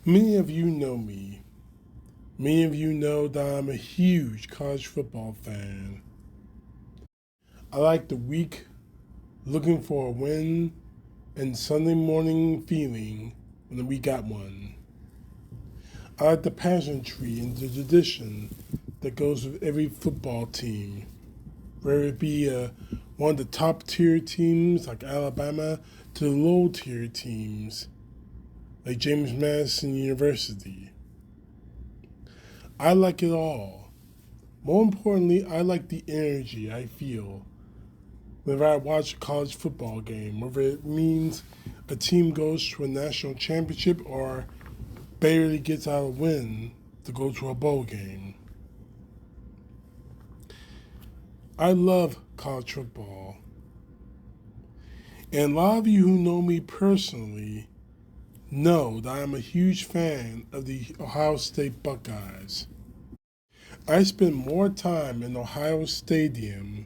Many of you know me. Many of you know that I'm a huge college football fan. I like the week looking for a win and Sunday morning feeling when we got one. I like the pageantry and the tradition that goes with every football team, whether it be one of the top tier teams like Alabama to the low tier teams like James Madison University. I like it all. More importantly, I like the energy I feel whenever I watch a college football game, whether it means a team goes to a national championship or barely gets out a win to go to a bowl game. I love college football. And a lot of you who know me personally know that I'm a huge fan of the Ohio State Buckeyes. I spend more time in Ohio Stadium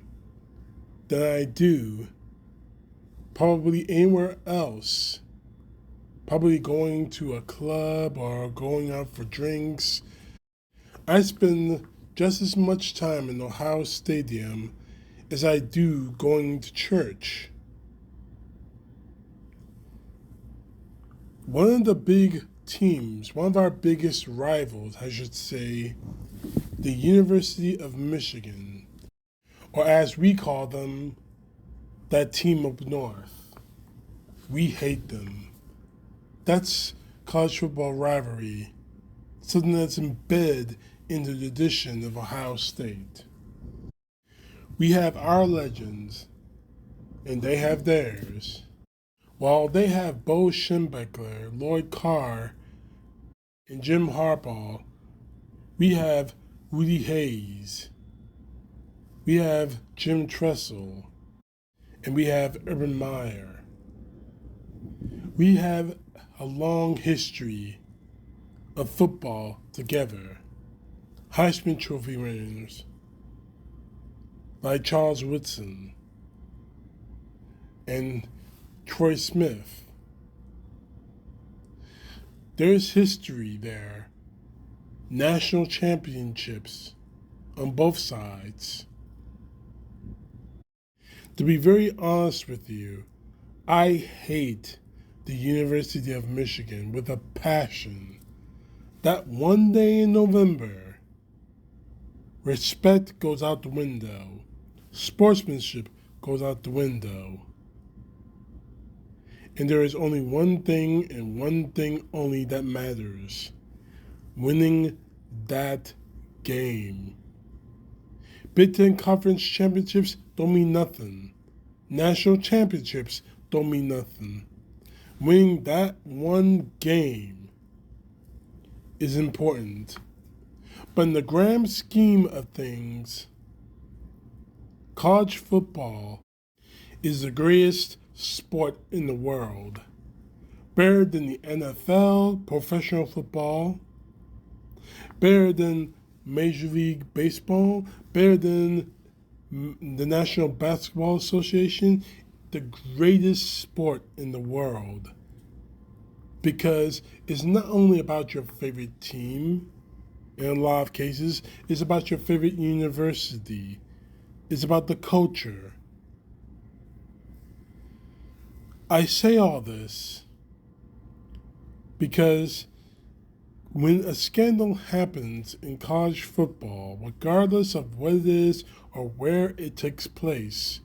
than I do probably anywhere else. Probably going to a club or going out for drinks. I spend just as much time in Ohio Stadium as I do going to church. One of the big teams, one of our biggest rivals, I should say, the University of Michigan, or as we call them, that team up north. We hate them. That's college football rivalry, something that's embedded in the tradition of Ohio State. We have our legends, and they have theirs. While they have Bo Schembechler, Lloyd Carr, and Jim Harbaugh, we have Woody Hayes, we have Jim Tressel, and we have Urban Meyer. We have a long history of football together. Heisman Trophy winners like Charles Woodson and Troy Smith. There's history there. National championships on both sides. To be very honest with you, I hate the University of Michigan with a passion. That one day in November, respect goes out the window. Sportsmanship goes out the window. And there is only one thing and one thing only that matters: winning that game. Big Ten Conference championships don't mean nothing. National championships don't mean nothing. Winning that one game is important. But in the grand scheme of things, college football is the greatest sport in the world. Better than the NFL, professional football, better than Major League Baseball, better than the National Basketball Association, the greatest sport in the world. Because it's not only about your favorite team, in a lot of cases, it's about your favorite university. It's about the culture. I say all this because when a scandal happens in college football, regardless of what it is or where it takes place,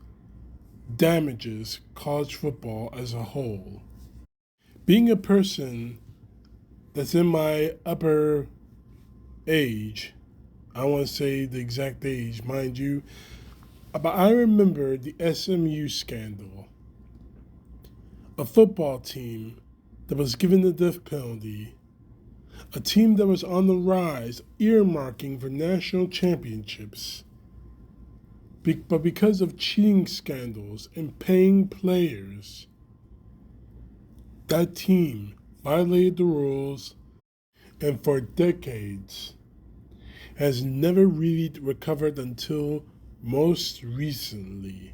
damages college football as a whole. Being a person that's in my upper age, I don't want to say the exact age, mind you, but I remember the SMU scandal. A football team that was given the death penalty, a team that was on the rise, earmarking for national championships. But because of cheating scandals and paying players, that team violated the rules and for decades has never really recovered until most recently.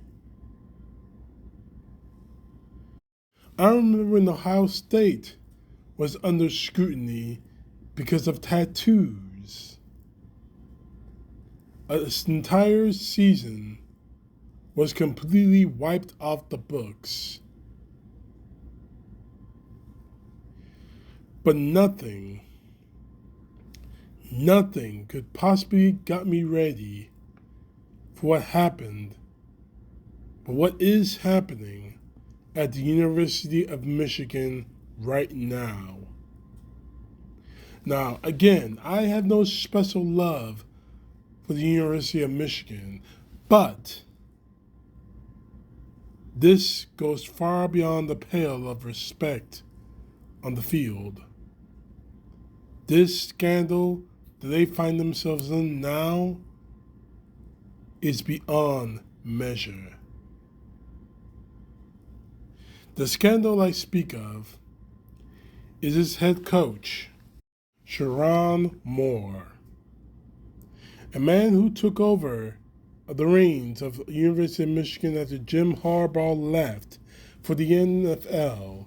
I remember when Ohio State was under scrutiny because of tattoos. An entire season was completely wiped off the books. But nothing could possibly got me ready for what happened, but what is happening at the University of Michigan right now. Now, again, I have no special love for the University of Michigan, but this goes far beyond the pale of respect on the field. This scandal that they find themselves in now is beyond measure. The scandal I speak of is his head coach, Sherrone Moore, a man who took over the reins of the University of Michigan after Jim Harbaugh left for the NFL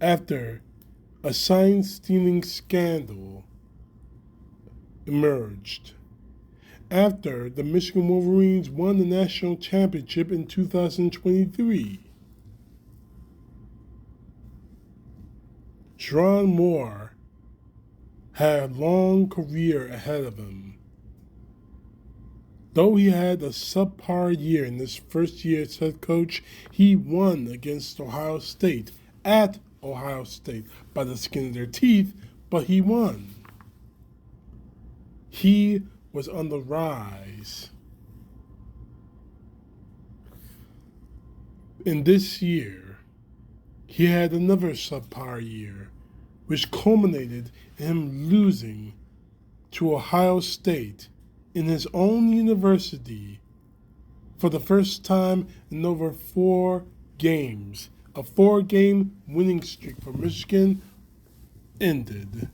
after a sign-stealing scandal emerged. After the Michigan Wolverines won the national championship in 2023. Sherrone Moore had a long career ahead of him. Though he had a subpar year in his first year as head coach, he won against Ohio State at Ohio State by the skin of their teeth, but he won. He was on the rise. In this year, he had another subpar year, which culminated in him losing to Ohio State in his own university for the first time in over 4 games. A 4-game winning streak for Michigan ended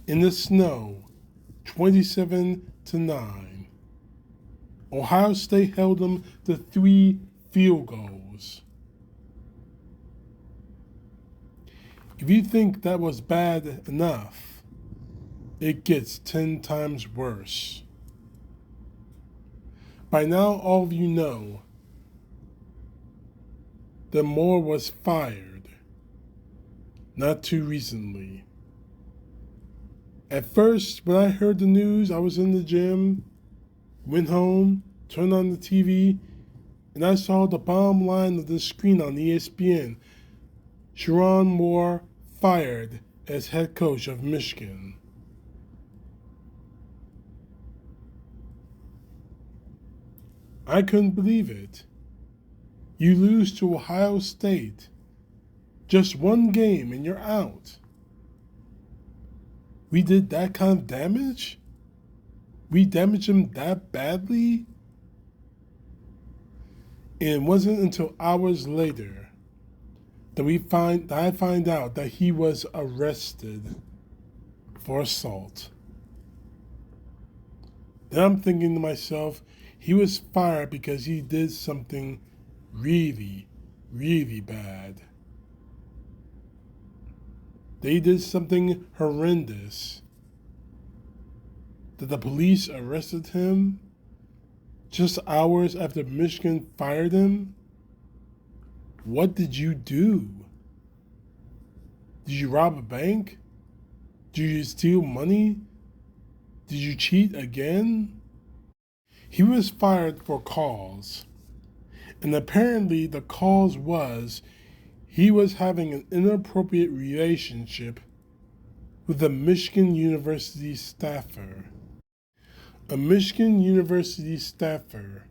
in the snow, 27-9. Ohio State held them to 3 field goals. If you think that was bad enough, it gets 10 times worse. By now, all of you know that Moore was fired not too recently. At first, when I heard the news, I was in the gym, went home, turned on the TV, and I saw the bottom line of the screen on ESPN. Sherrone Moore fired as head coach of Michigan. I couldn't believe it. You lose to Ohio State. Just 1 game and you're out. We did that kind of damage? We damaged him that badly? And it wasn't until hours later that I find out that he was arrested for assault. Then I'm thinking to myself, he was fired because he did something really, really bad. They did something horrendous. That the police arrested him just hours after Michigan fired him? What did you do? Did you rob a bank? Did you steal money? Did you cheat again? He was fired for cause. And apparently the cause was he was having an inappropriate relationship with a Michigan University staffer. A Michigan University staffer.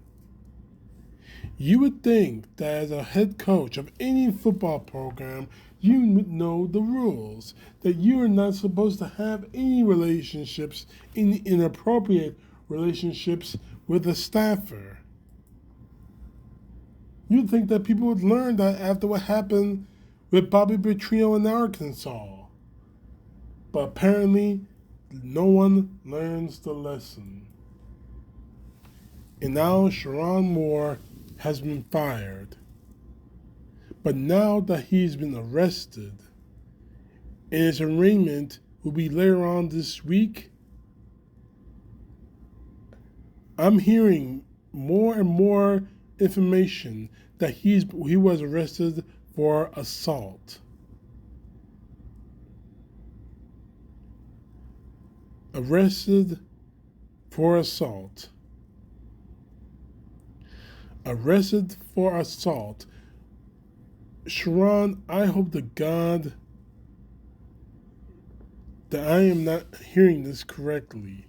You would think that as a head coach of any football program, you would know the rules, that you are not supposed to have any relationships, any inappropriate relationships with a staffer. You'd think that people would learn that after what happened with Bobby Petrino in Arkansas. But apparently, no one learns the lesson. And now Sherrone Moore has been fired. But now that he's been arrested and his arraignment will be later on this week, I'm hearing more and more information that he was arrested for assault. Arrested for assault. Arrested for assault. Sherrone, I hope to God that I am not hearing this correctly.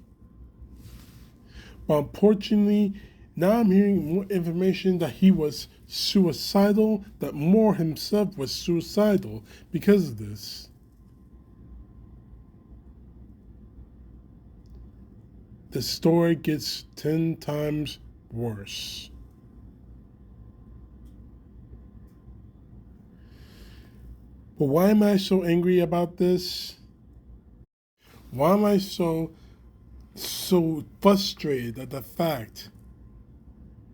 But unfortunately, now I'm hearing more information that he was suicidal, that Moore himself was suicidal because of this. The story gets 10 times worse. But why am I so angry about this? Why am I so frustrated at the fact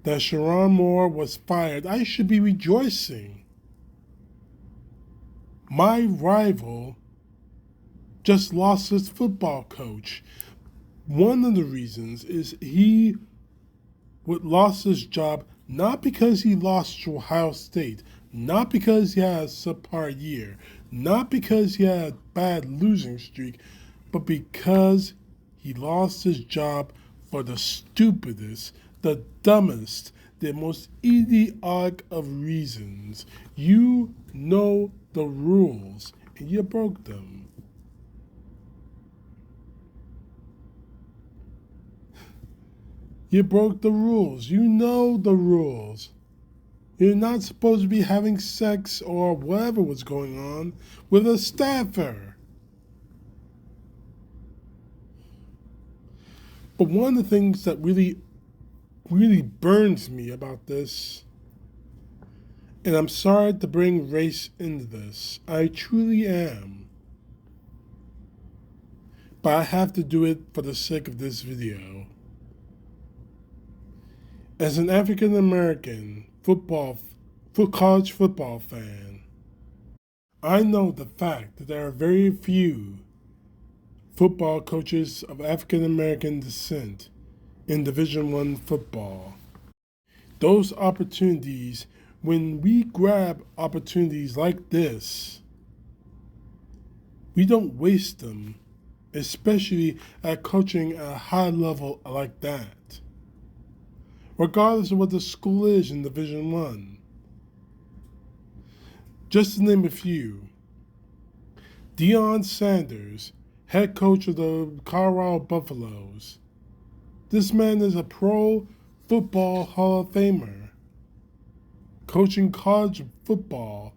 that Sherrone Moore was fired? I should be rejoicing. My rival just lost his football coach. One of the reasons is he lost his job not because he lost to Ohio State, not because he had a subpar year, not because he had a bad losing streak, but because he lost his job for the stupidest, the dumbest, the most idiotic of reasons. You know the rules, and you broke them. You broke the rules. You know the rules. You're not supposed to be having sex or whatever was going on with a staffer. But one of the things that really burns me about this, and I'm sorry to bring race into this, I truly am, but I have to do it for the sake of this video. As an African American college football fan, I know the fact that there are very few football coaches of African American descent in Division I football. Those opportunities, when we grab opportunities like this, we don't waste them, especially at coaching at a high level like that. Regardless of what the school is in Division I. Just to name a few, Deion Sanders, head coach of the Colorado Buffaloes. This man is a pro football Hall of Famer, coaching college football.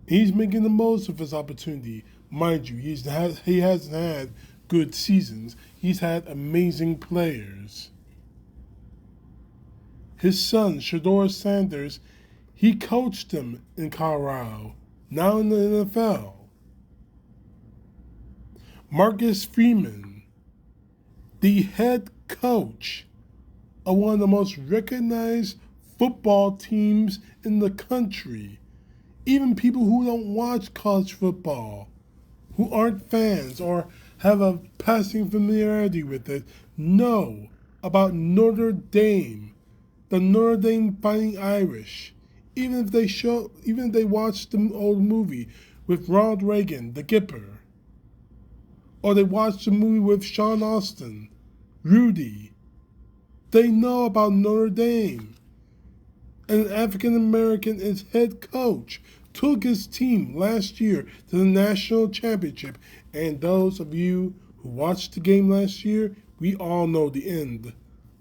He's making the most of his opportunity. Mind you, he hasn't had good seasons. He's had amazing players. His son, Shedeur Sanders, he coached him in Colorado, now in the NFL. Marcus Freeman, the head coach of one of the most recognized football teams in the country. Even people who don't watch college football, who aren't fans or have a passing familiarity with it, know about Notre Dame, the Notre Dame Fighting Irish. Even if they watch the old movie with Ronald Reagan, The Gipper, or they watch the movie with Sean Astin, Rudy, they know about Notre Dame. And an African American, as head coach, took his team last year to the national championship. And those of you who watched the game last year, we all know the end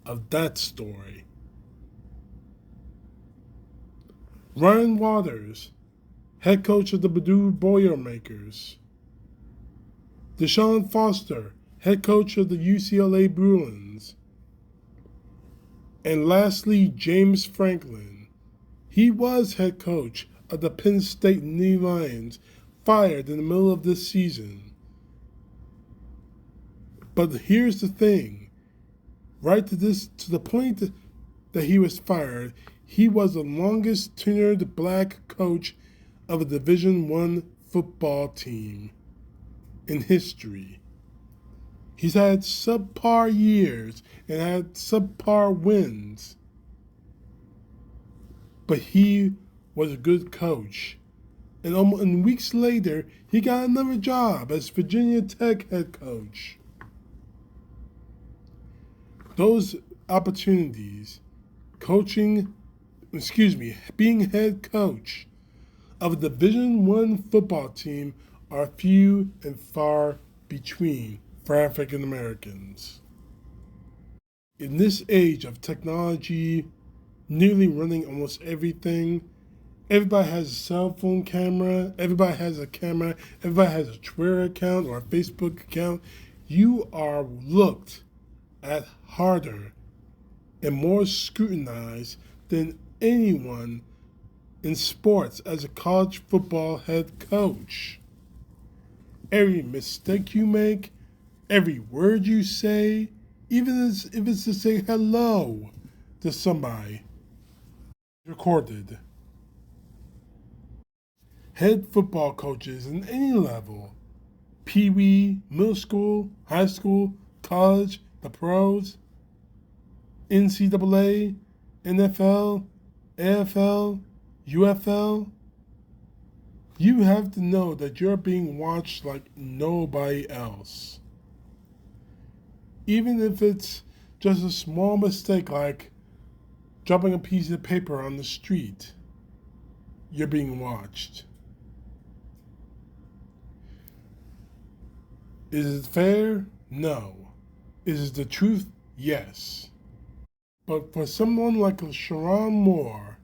of that story. Ryan Waters, head coach of the Purdue Boilermakers. Deshaun Foster, head coach of the UCLA Bruins. And lastly, James Franklin. He was head coach of the Penn State Nittany Lions, fired in the middle of this season. But here's the thing. Right to the point that he was fired, he was the longest tenured black coach of a Division I football team in history. He's had subpar years and had subpar wins. But he was a good coach. And weeks later, he got another job as Virginia Tech head coach. Those opportunities, being head coach of a Division I football team are few and far between for African Americans. In this age of technology nearly running almost everything, everybody has a cell phone camera, everybody has a camera, everybody has a Twitter account or a Facebook account. You are looked at harder and more scrutinized than anyone in sports as a college football head coach. Every mistake you make, every word you say, even if it's to say hello to somebody, recorded. Head football coaches in any level, pee-wee, middle school, high school, college, the pros, NCAA, NFL, AFL, UFL, you have to know that you're being watched like nobody else. Even if it's just a small mistake like dropping a piece of paper on the street, you're being watched. Is it fair? No. Is it the truth? Yes. But for someone like Sherrone Moore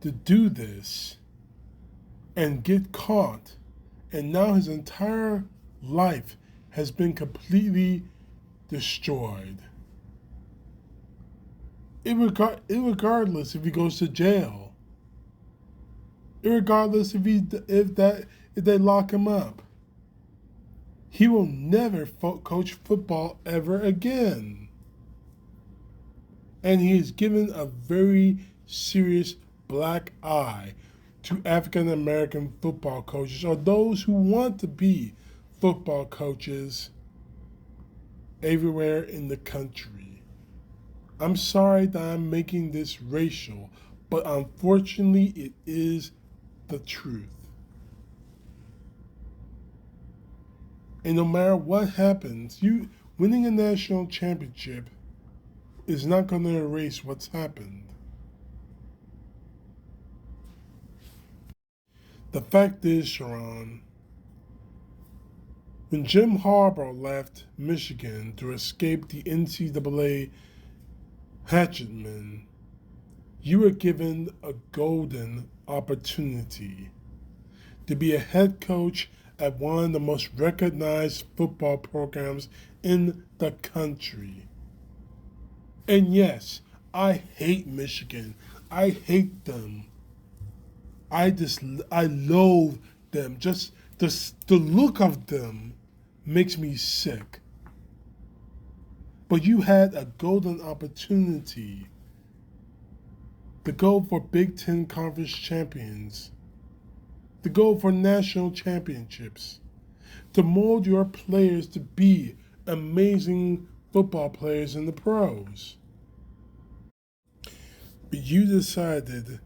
to do this and get caught, and now his entire life has been completely destroyed. Irregardless if he goes to jail, irregardless if they lock him up, he will never coach football ever again. And he is given a very serious black eye to African American football coaches or those who want to be football coaches everywhere in the country. I'm sorry that I'm making this racial, but unfortunately it is the truth. And no matter what happens, winning a national championship is not going to erase what's happened. The fact is, Sherrone, when Jim Harbaugh left Michigan to escape the NCAA hatchetmen, you were given a golden opportunity to be a head coach at one of the most recognized football programs in the country. And yes, I hate Michigan. I hate them. I loathe them. Just the look of them makes me sick. But you had a golden opportunity to go for Big Ten Conference champions, to go for national championships, to mold your players to be amazing football players in the pros. But you decided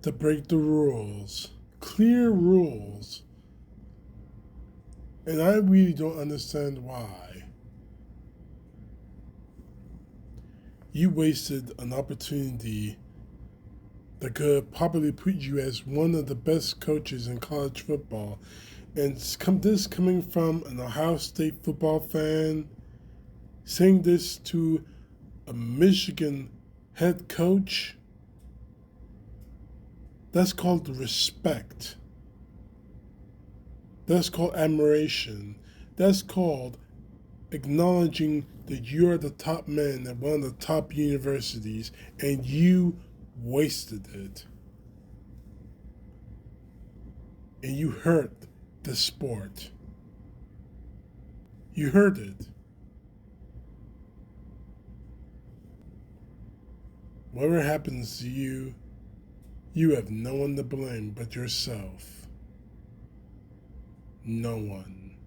to break the rules, clear rules, and I really don't understand why. You wasted an opportunity that could probably put you as one of the best coaches in college football. And this coming from an Ohio State football fan, saying this to a Michigan head coach, that's called respect. That's called admiration. That's called acknowledging that you're the top man at one of the top universities and you wasted it. And you hurt the sport. You hurt it. Whatever happens to you, you have no one to blame but yourself. No one.